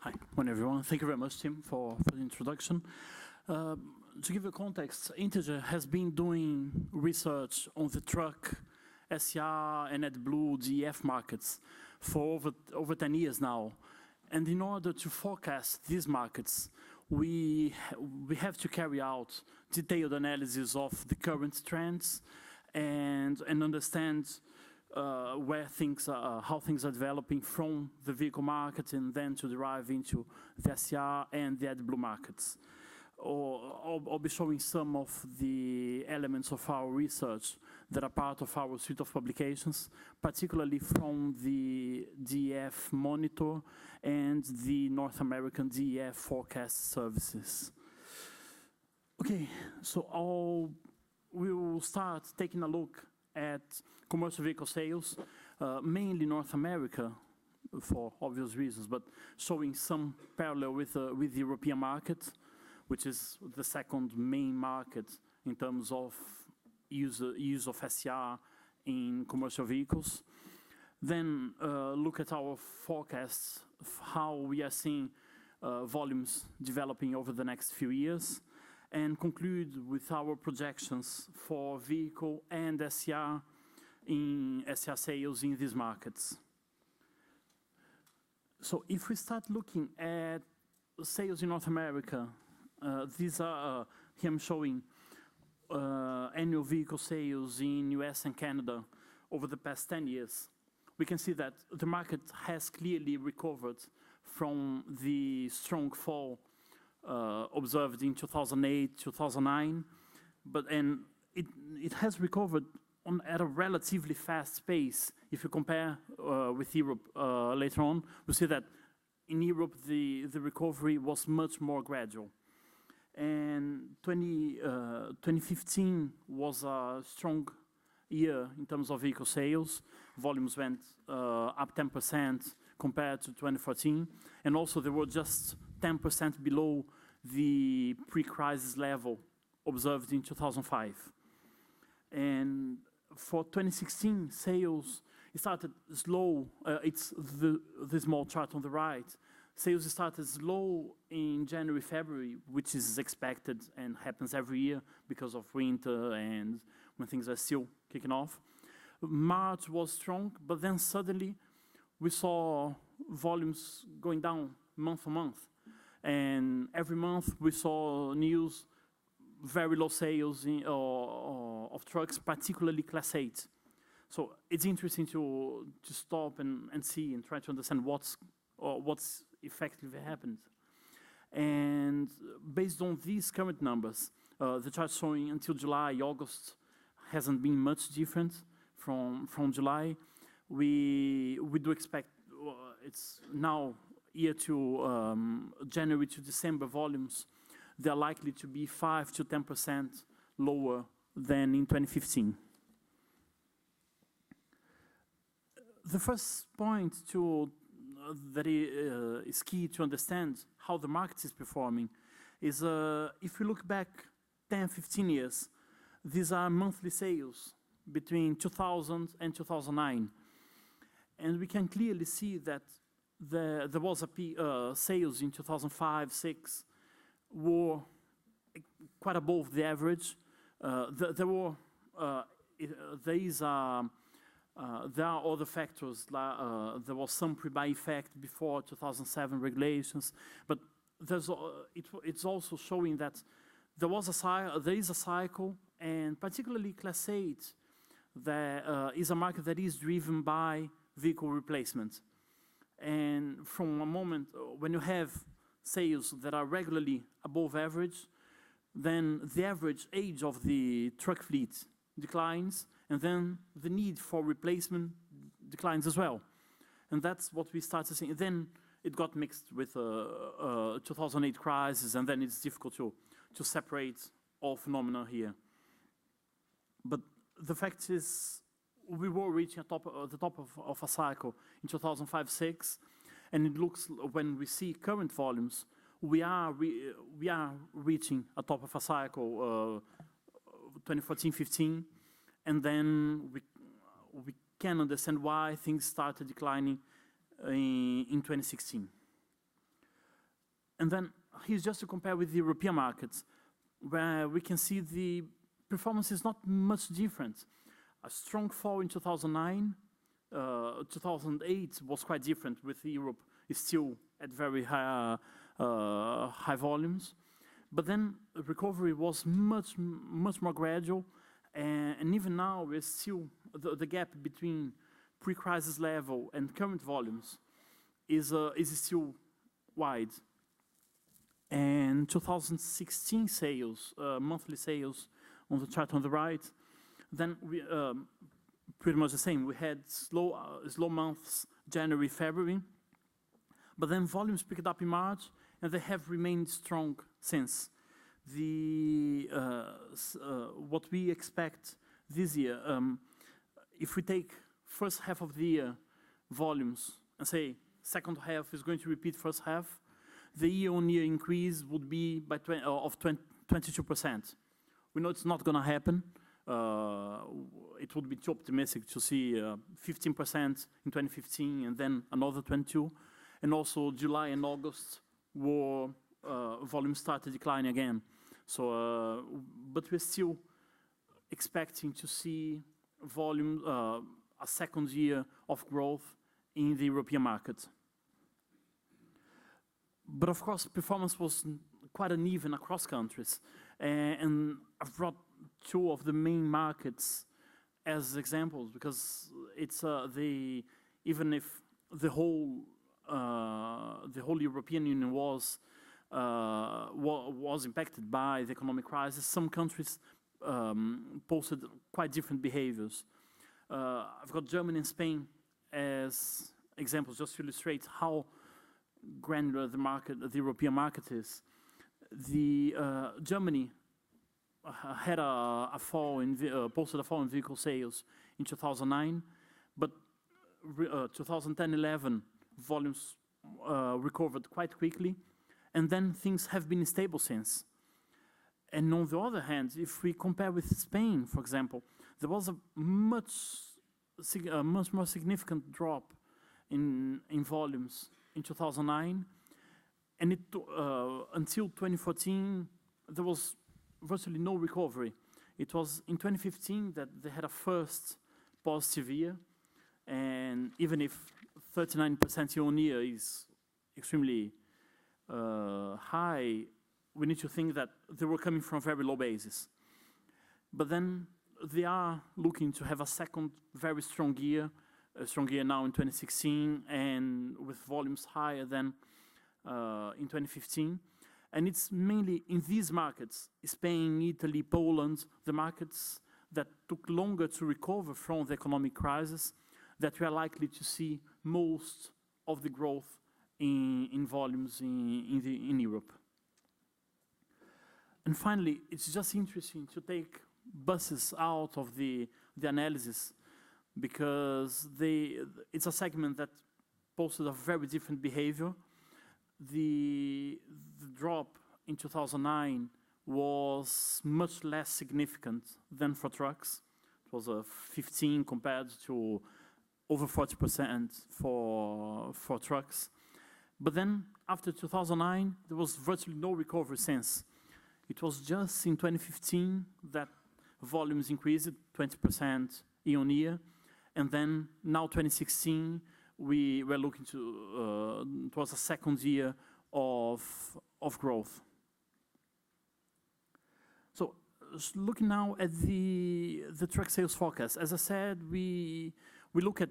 Hi, morning everyone. Thank you very much, Tim, for the introduction. To give you context, Integer has been doing research on the truck, SCR, and AdBlue DEF markets for over 10 years now. And in order to forecast these markets, we have to carry out detailed analysis of the current trends and understand where how things are developing from the vehicle market and then to derive into the SCR and the AdBlue markets. I'll be showing some of the elements of our research that are part of our suite of publications, particularly from the DEF Monitor and the North American DEF Forecast Services. Okay, so we will start taking a look at commercial vehicle sales, mainly North America, for obvious reasons, but showing some parallel with the European market, which is the second main market in terms of use of SCR in commercial vehicles. Then look at our forecasts, how we are seeing volumes developing over the next few years, and conclude with our projections for vehicle and SCR sales in these markets. So if we start looking at sales in North America, these are, here I'm showing annual vehicle sales in US and Canada over the past 10 years. We can see that the market has clearly recovered from the strong fall observed in 2008, 2009, and it has recovered at a relatively fast pace. If you compare with Europe later on, we see that in Europe the recovery was much more gradual. And 2015 was a strong year in terms of vehicle sales. Volumes went up 10% compared to 2014, and also they were just 10% below the pre-crisis level observed in 2005. And for 2016, sales started slow. It's the small chart on the right. Sales started slow in January, February, which is expected and happens every year because of winter and when things are still kicking off. March was strong, but then suddenly we saw volumes going down month on month. And every month we saw news, very low sales of trucks, particularly Class 8. So it's interesting to stop and see and try to understand what's effectively happened. And based on these current numbers, the chart showing until July, August hasn't been much different from July. We do expect it's now year to January to December volumes, they're likely to be 5 to 10% lower than in 2015. The first point that is key to understand how the market is performing is if we look back 10, 15 years, these are monthly sales between 2000 and 2009. And we can clearly see that there was sales in 2005, 6 were quite above the average. There are other factors. There was some pre-buy effect before 2007 regulations, but it's also showing that there is a cycle, and particularly Class 8, there is a market that is driven by vehicle replacement. And from a moment when you have sales that are regularly above average, then the average age of the truck fleet declines, and then the need for replacement declines as well. And that's what we started seeing. Then it got mixed with 2008 crisis, and then it's difficult to separate all phenomena here. But the fact is, we were reaching the top of a cycle in 2005-06, and it looks, when we see current volumes, we are reaching a top of a cycle 2014-15, and then we can understand why things started declining in 2016. And then here's just to compare with the European markets, where we can see the performance is not much different. A strong fall in 2009, 2008 was quite different, with Europe still at very high volumes. But then recovery was much more gradual, and even now we're still, the gap between pre-crisis level and current volumes is still wide. And 2016 sales, monthly sales on the chart on the right, then we pretty much the same. We had slow months, January, February, but then volumes picked up in March, and they have remained strong since. What we expect this year, if we take first half of the year volumes and say second half is going to repeat first half, the year-on-year increase would be by 22%. We know it's not going to happen. It would be too optimistic to see 15% in 2015 and then another 22. And also July and August were volumes started declining again. So, but we're still expecting to see volume, a second year of growth in the European market. But of course, performance was quite uneven across countries. And I've brought two of the main markets as examples, because it's even if the whole European Union was impacted by the economic crisis, some countries posted quite different behaviors. I've got Germany and Spain as examples, just to illustrate how granular the European market is. Germany had posted a fall in vehicle sales in 2009, but 2010-11 volumes recovered quite quickly, and then things have been stable since. And on the other hand, if we compare with Spain, for example, there was a much more significant drop in volumes in 2009, and until 2014 there was virtually no recovery. It was in 2015 that they had a first positive year, and even if 39% year-on-year is extremely high, we need to think that they were coming from very low bases. But then they are looking to have a second very strong year now in 2016, and with volumes higher than in 2015. And it's mainly in these markets, Spain, Italy, Poland, the markets that took longer to recover from the economic crisis, that we are likely to see most of the growth in volumes in Europe. And finally, it's just interesting to take buses out of the analysis, because it's a segment that posted a very different behavior. The drop in 2009 was much less significant than for trucks. It was a 15 compared to over 40% for trucks. But then after 2009, there was virtually no recovery since. It was just in 2015 that volumes increased 20% year-on-year, and then now 2016 we were looking to it was a second year of growth. So looking now at the truck sales forecast, as I said, we look at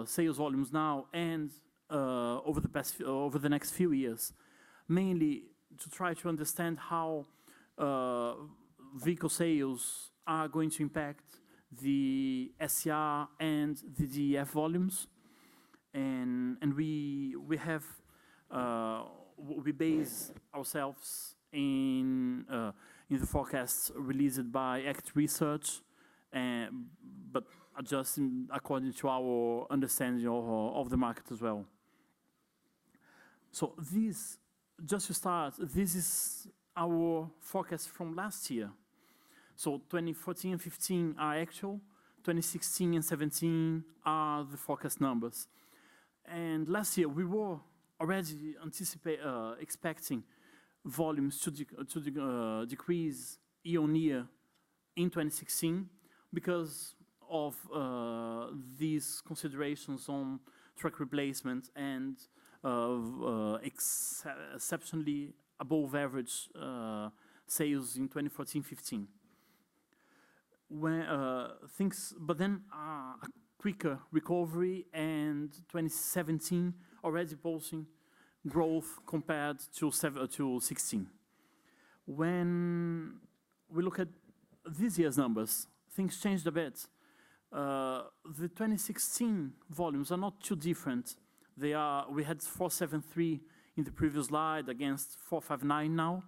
sales volumes now and over the next few years, mainly to try to understand how vehicle sales are going to impact the SCR and the DEF volumes, and we base ourselves in the forecasts released by ACT Research, but adjusting according to our understanding of the market as well. So just to start, this is our forecast from last year. So 2014 and 15 are actual, 2016 and 17 are the forecast numbers. And last year we were already expecting volumes to decrease year on year in 2016 because of these considerations on truck replacement and exceptionally above average sales in 2014-15. But then a quicker recovery, and 2017 already posting growth compared to 16. When we look at this year's numbers, things changed a bit. The 2016 volumes are not too different. We had 473 in the previous slide against 459 now,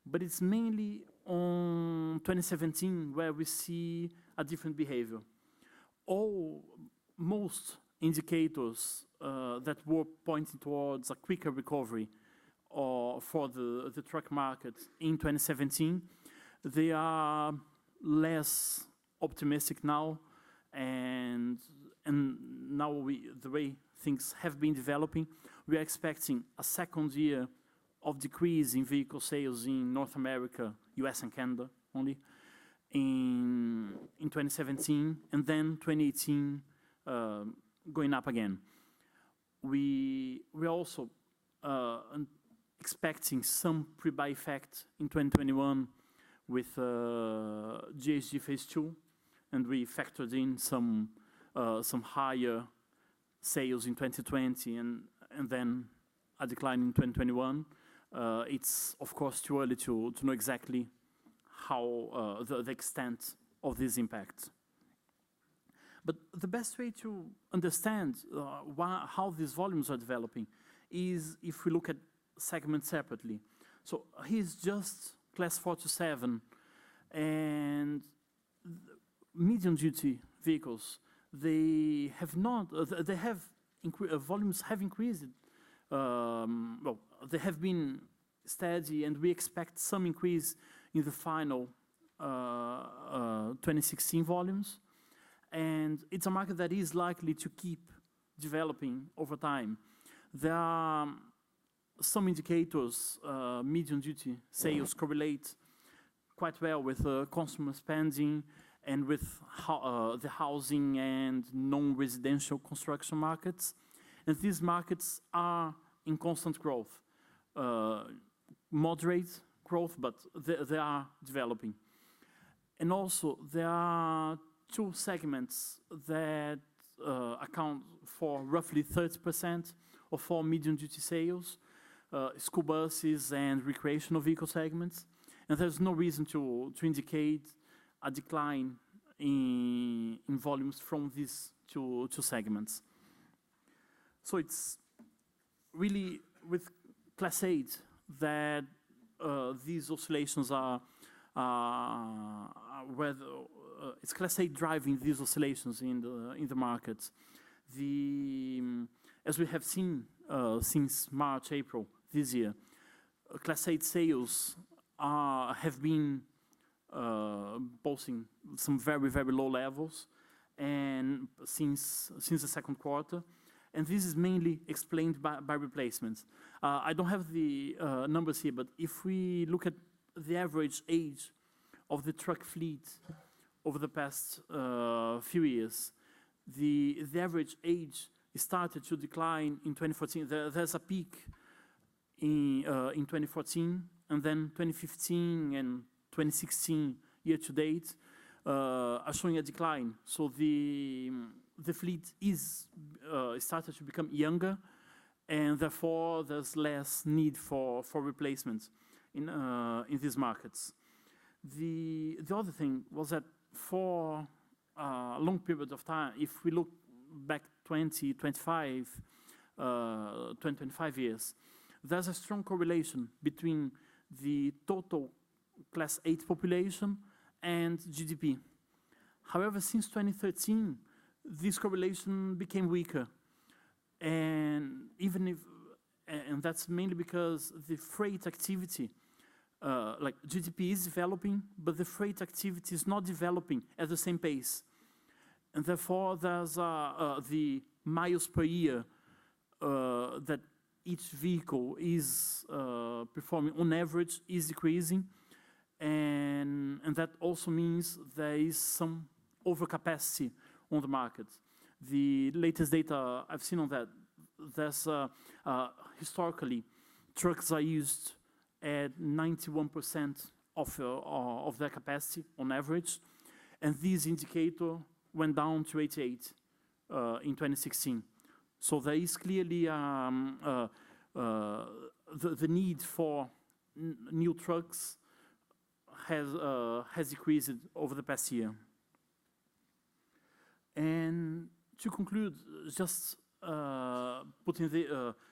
but it's mainly on 2017 where we see a different behavior. Most indicators that were pointing towards a quicker recovery for the truck market in 2017, they are less optimistic now, and now the way things have been developing, we are expecting a second year of decrease in vehicle sales in North America, US and Canada only, in 2017, and then 2018 going up again. We are also expecting some pre-buy effect in 2021 with GHG Phase 2, and we factored in some higher sales in 2020 and then a decline in 2021. It's of course too early to know exactly how the extent of this impact. But the best way to understand how these volumes are developing is if we look at segments separately. So here's just class 4 to 7, and medium-duty vehicles. They have not. Volumes have increased. Well, they have been steady, and we expect some increase in the final 2016 volumes. And it's a market that is likely to keep developing over time. There are some indicators, medium-duty sales correlate quite well with consumer spending and with the housing and non-residential construction markets. And these markets are in constant growth, moderate growth, but they are developing. And also, there are two segments that account for roughly 30% of all medium-duty sales, school buses and recreational vehicle segments. And there's no reason to indicate a decline in volumes from these two segments. So it's really with Class 8 that these oscillations are it's Class 8 driving these oscillations in the market. As we have seen since March, April this year, Class 8 sales have been posting some very, very low levels, and since the second quarter, and this is mainly explained by replacements. I don't have the numbers here, but if we look at the average age of the truck fleet over the past few years, the average age started to decline in 2014. There's a peak in 2014, and then 2015 and 2016 year to date are showing a decline. So the fleet is started to become younger, and therefore there's less need for replacements in these markets. The other thing was that for a long period of time, if we look back 25 years, there's a strong correlation between the total Class 8 population and GDP. However, since 2013, this correlation became weaker, and that's mainly because the freight activity, like GDP is developing, but the freight activity is not developing at the same pace, and therefore there's the miles per year that each vehicle is performing on average is decreasing, and that also means there is some overcapacity on the market. The latest data I've seen on that, there's historically trucks are used at 91% of their capacity on average, and this indicator went down to 88 in 2016. So there is clearly the need for new trucks has decreased over the past year. And to conclude, just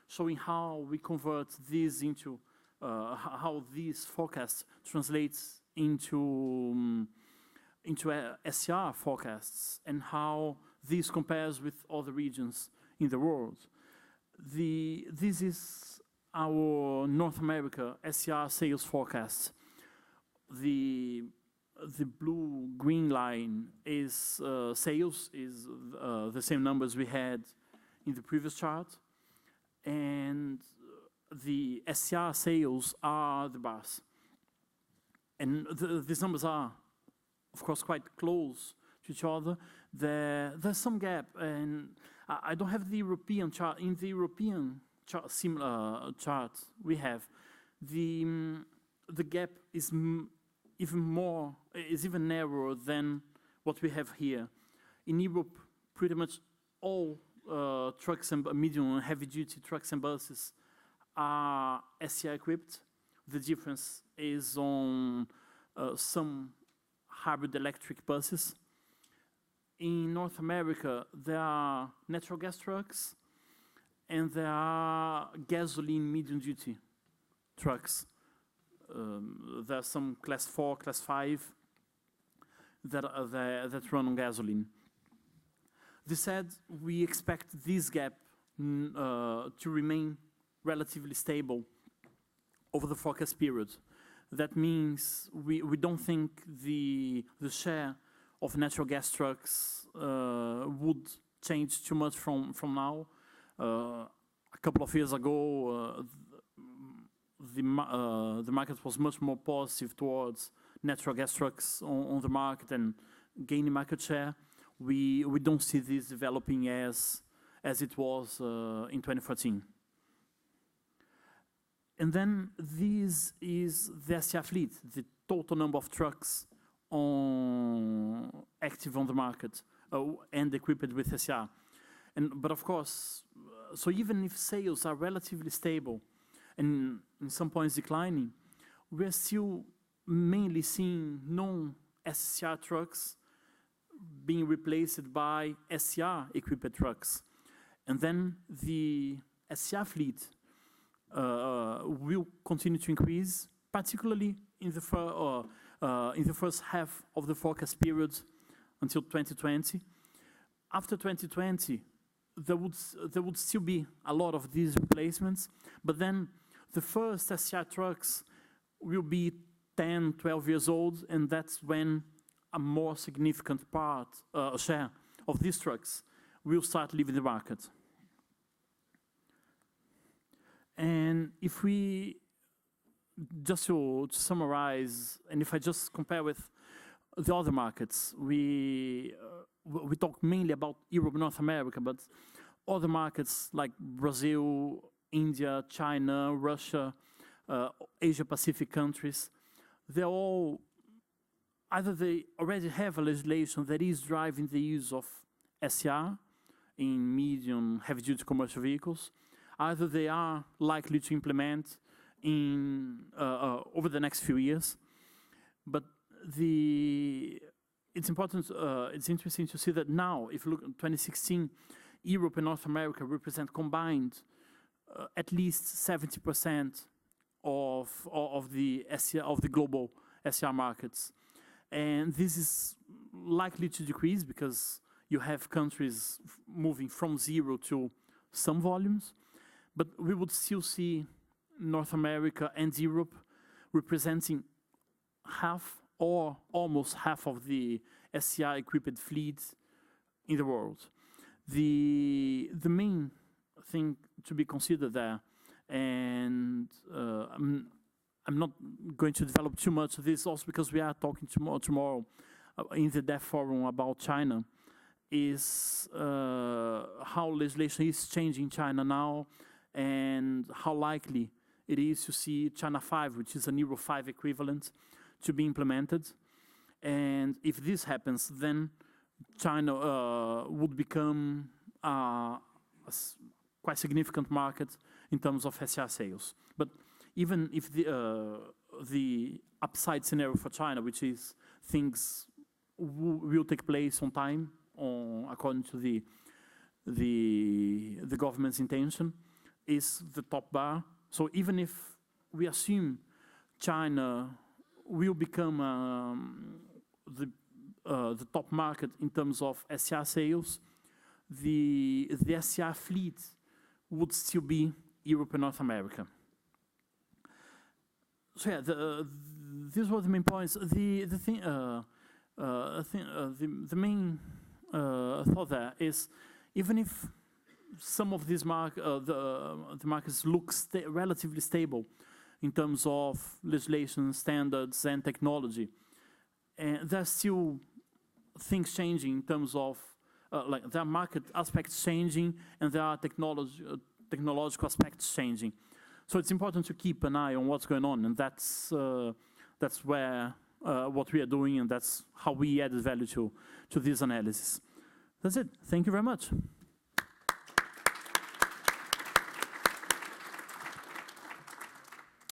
showing how we convert this into how these forecasts translates into SCR forecasts and how this compares with other regions in the world. This is our North America SCR sales forecast. The blue-green line is sales, is the same numbers we had in the previous chart, and the SCR sales are the bars. And these numbers are, of course, quite close to each other. There's some gap, and I don't have the European chart. In the European chart, similar chart we have, the gap is even narrower than what we have here. In Europe, pretty much all trucks and medium and heavy-duty trucks and buses are SCR equipped. The difference is on some hybrid electric buses. In North America, there are natural gas trucks and there are gasoline medium-duty trucks. There are some class 4, class 5 that run on gasoline. This said, we expect this gap to remain relatively stable over the forecast period. That means we don't think the share of natural gas trucks would change too much from now. A couple of years ago, the market was much more positive towards natural gas trucks on the market and gaining market share. We don't see this developing as it was in 2014. And then this is the SCR fleet, the total number of trucks active on the market and equipped with SCR. But of course, so even if sales are relatively stable and in some points declining, we're still mainly seeing non-SCR trucks being replaced by SCR equipped trucks. And then the SCR fleet will continue to increase, particularly in the first half of the forecast period until 2020. After 2020, there would still be a lot of these replacements, but then the first SCR trucks will be 10, 12 years old, and that's when a more significant share of these trucks will start leaving the market. And if we, just to summarize, and if I just compare with the other markets, we talk mainly about Europe, North America, but other markets like Brazil, India, China, Russia, Asia Pacific countries, they're all, either they already have a legislation that is driving the use of SCR in medium heavy-duty commercial vehicles, either they are likely to implement over the next few years. But it's interesting to see that now, if you look at 2016, Europe and North America represent combined at least 70% of the global SCR markets. And this is likely to decrease because you have countries moving from zero to some volumes. But we would still see North America and Europe representing half or almost half of the SCR equipped fleet in the world. The main thing to be considered there And I'm not going to develop too much of this, also because we are talking tomorrow in the DEF forum about China, is how legislation is changing in China now, and how likely it is to see China 5, which is an Euro 5 equivalent, to be implemented. And if this happens, then China would become a quite significant market in terms of SCR sales. But even if the upside scenario for China, which is things will take place on time, according to the government's intention, is the top bar. So even if we assume China will become the top market in terms of SCR sales, the SCR fleet would still be Europe and North America. So yeah, these were the main points. The main thought there is, even if some of these the markets look relatively stable in terms of legislation, standards, and technology, and there's still things changing in terms of like there are market aspects changing, and there are technological aspects changing. So it's important to keep an eye on what's going on, and that's where what we are doing, and that's how we add value to this analysis. That's it. Thank you very much.